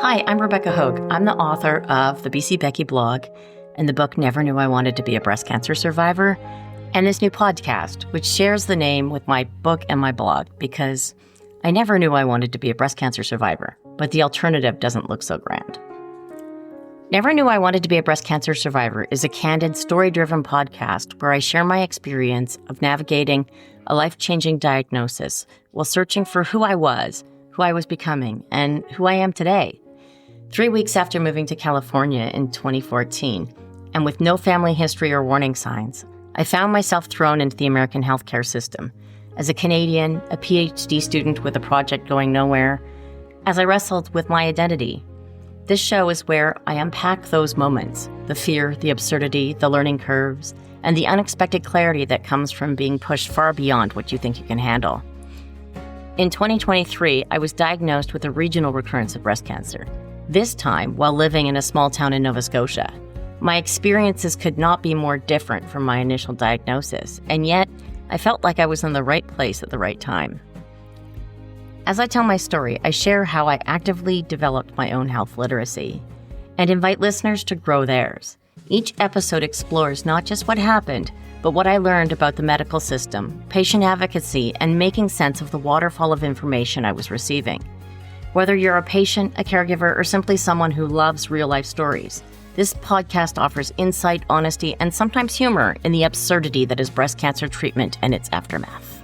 Hi, I'm Rebecca Hogue. I'm the author of the BC Becky blog and the book Never Knew I Wanted to Be a Breast Cancer Survivor, and this new podcast, which shares the name with my book and my blog because I never knew I wanted to be a breast cancer survivor, but the alternative doesn't look so grand. Never Knew I Wanted to Be a Breast Cancer Survivor is a candid, story-driven podcast where I share my experience of navigating a life-changing diagnosis while searching for who I was becoming, and who I am today. 3 weeks after moving to California in 2014, and with no family history or warning signs, I found myself thrown into the American healthcare system as a Canadian, a PhD student with a project going nowhere, as I wrestled with my identity. This show is where I unpack those moments, the fear, the absurdity, the learning curves, and the unexpected clarity that comes from being pushed far beyond what you think you can handle. In 2023, I was diagnosed with a regional recurrence of breast cancer, this time while living in a small town in Nova Scotia. My experiences could not be more different from my initial diagnosis, and yet I felt like I was in the right place at the right time. As I tell my story, I share how I actively developed my own health literacy and invite listeners to grow theirs. Each episode explores not just what happened, but what I learned about the medical system, patient advocacy, and making sense of the waterfall of information I was receiving. Whether you're a patient, a caregiver, or simply someone who loves real-life stories, this podcast offers insight, honesty, and sometimes humor in the absurdity that is breast cancer treatment and its aftermath.